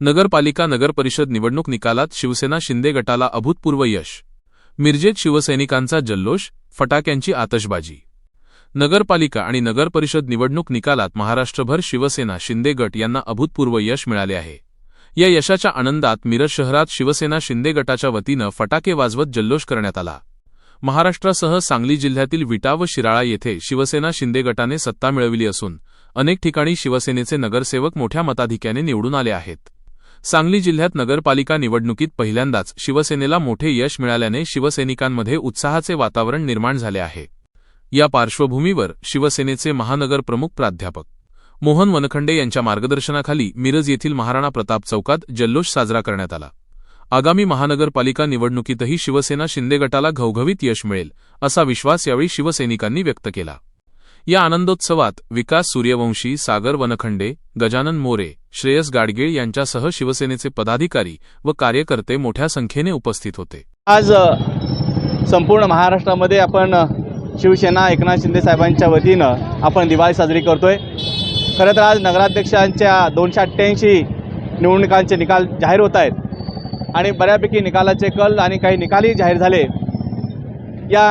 नगरपालिका नगरपरिषद निवडणूक निकालात शिवसेना शिंदे गटाला अभूतपूर्व यश। मिरजेत शिवसैनिकांचा जल्लोष, फटाक्यांची आतषबाजी। नगरपालिका आणि नगरपरिषद निवडणूक निकालात महाराष्ट्रभर शिवसेना शिंदे गट यांना अभूतपूर्व यश मिळाले आहे। या यशाच्या आनंदात मिरज शहरात शिवसेना शिंदे गटाच्या वतीनं फटाके वाजवत जल्लोष करण्यात आला। महाराष्ट्रासह सांगली जिल्ह्यातील विटा व शिराळा येथे शिवसेना शिंदे गटाने सत्ता मिळविली असून अनेक ठिकाणी शिवसेनेचे नगरसेवक मोठ्या मताधिक्याने निवडून आले आहेत। सांगली जिल्ह्यात नगरपालिका निवडणुकीत पहिल्यांदाच शिवसेनेला मोठे यश मिळाल्याने शिवसैनिकांमध्ये उत्साहाचे वातावरण निर्माण झाले आहे। या पार्श्वभूमीवर शिवसेनेचे महानगर प्रमुख प्राध्यापक मोहन वनखंडे यांच्या मार्गदर्शनाखाली मिरज येथील महाराणा प्रताप चौकात जल्लोष साजरा करण्यात आला। आगामी महानगरपालिका निवडणुकीतही शिवसेना शिंदे गटाला घवघवीत यश मिळेल असा विश्वास यावेळी शिवसैनिकांनी व्यक्त केला। या आनंदोत्सवात विकास सूर्यवंशी, सागर वनखंडे, गजानन मोरे, श्रेयस गाडगीळ यांच्यासह शिवसेनेचे पदाधिकारी व कार्यकर्ते मोठ्या संख्येने उपस्थित होते। आज संपूर्ण महाराष्ट्रामध्ये आपण शिवसेना एकनाथ शिंदे साहेबांच्या वतीनं आपण दिवाळी साजरी करतोय। खरं तर आज नगराध्यक्षांच्या 288 निवडणुकांचे निकाल जाहीर होत आहेत आणि बऱ्यापैकी निकालाचे कल आणि काही निकालही जाहीर झाले। या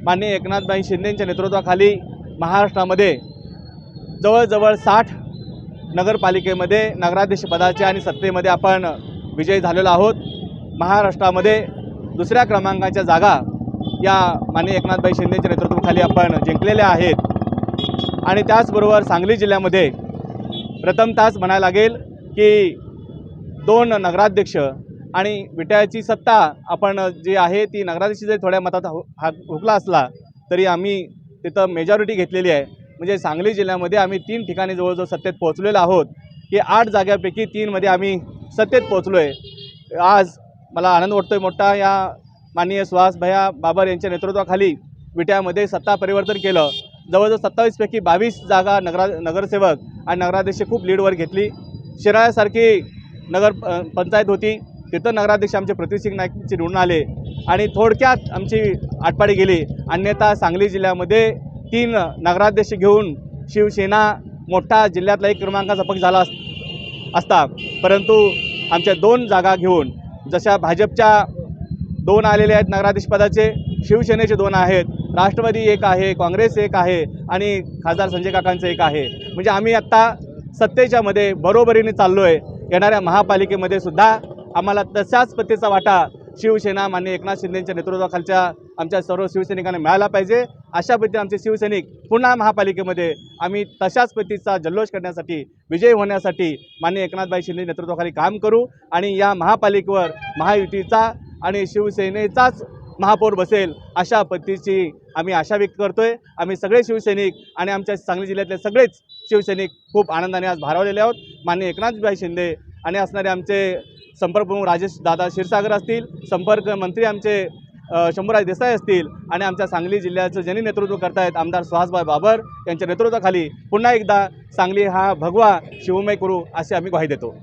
माननीय एकनाथभाई शिंदेंच्या नेतृत्वाखाली महाराष्ट्रामध्ये जवळजवळ 60 नगरपालिकेमध्ये नगराध्यक्ष पदाचे आणि सत्तेमध्ये आपण विजयी झालेलो आहोत। महाराष्ट्रामध्ये दुसऱ्या क्रमांकाच्या जागा या माननीय एकनाथभाई शिंदेंच्या नेतृत्वाखाली आपण जिंकलेल्या आहेत आणि त्याचबरोबर सांगली जिल्ह्यामध्ये प्रथमतःच म्हणायला लागेल की 2 नगराध्यक्ष आणि विट्याची सत्ता आपण जी आहे ती नगराध्यक्ष जरी थोड्या मतात हुकला असला तरी आम्ही तिथं मेजॉरिटी घेतलेली आहे। म्हणजे सांगली जिल्ह्यामध्ये आम्ही 3 ठिकाणी जवळजवळ सत्तेत पोहोचलेलो आहोत की 8 जागांपैकी 3 मध्ये आम्ही सत्तेत पोहोचलो आहे। आज मला आनंद वाटतोय मोठा। या माननीय सुहास भैया बाबर यांच्या नेतृत्वाखाली विट्यामध्ये सत्ता परिवर्तन केलं। जवळजवळ 27 पैकी 22 जागा नगरसेवक आणि नगराध्यक्ष खूप लीडवर घेतली। शिराळ्यासारखी नगर पंचायत होती, तिथं नगराध्यक्ष आमचे पृथ्वीसिंग नाईकचे निवडून आले आणि थोडक्यात आमची आटपाडी गेली। अन्यथा सांगली जिल्ह्यामध्ये 3 नगराध्यक्ष घेऊन शिवसेना मोठा जिल्ह्यातला 1 क्रमांकाचा पक्ष झाला असता, परंतु आमच्या 2 जागा घेऊन जशा भाजपच्या 2 आलेले आहेत नगराध्यक्षपदाचे, शिवसेनेचे 2 आहेत, राष्ट्रवादी 1 आहे, काँग्रेस 1 आहे आणि खासदार संजय काकांचं 1 आहे। म्हणजे आम्ही आत्ता सत्तेच्या मध्ये बरोबरीने चाललो आहे। येणाऱ्या महापालिकेमध्ये सुद्धा आम्हाला तशाच पद्धतीचा वाटा शिवसेना माननीय एकनाथ शिंदेंच्या नेतृत्वाखालच्या आमच्या सर्व शिवसैनिकांना मिळाला पाहिजे। अशा पद्धतीने आमचे शिवसैनिक पुन्हा महापालिकेमध्ये आम्ही तशाच पद्धतीचा जल्लोष करण्यासाठी, विजयी होण्यासाठी माननीय एकनाथभाई शिंदे नेतृत्वाखाली काम करू आणि या महापालिकेवर महायुतीचा आणि शिवसेनेचाच महापौर बसेल अशा पद्धतीची आम्ही आशा व्यक्त करतोय। आम्ही सगळे शिवसैनिक आणि आमच्या सांगली जिल्ह्यातले सगळेच शिवसैनिक खूप आनंदाने आज भारावलेले आहोत। माननीय एकनाथभाई शिंदे आणि असणारे आमचे संपर्क प्रमुख राजेश दादा क्षीरसागर असतील, संपर्क मंत्री आमचे शंभूराज देसाई असतील आणि आमच्या सांगली जिल्ह्याचं ज्यांनी नेतृत्व करतायत आमदार सुहासभाई बाबर यांच्या नेतृत्वाखाली पुन्हा एकदा सांगली हा भगवा शिवमय करू अशी आम्ही ग्वाही देतो।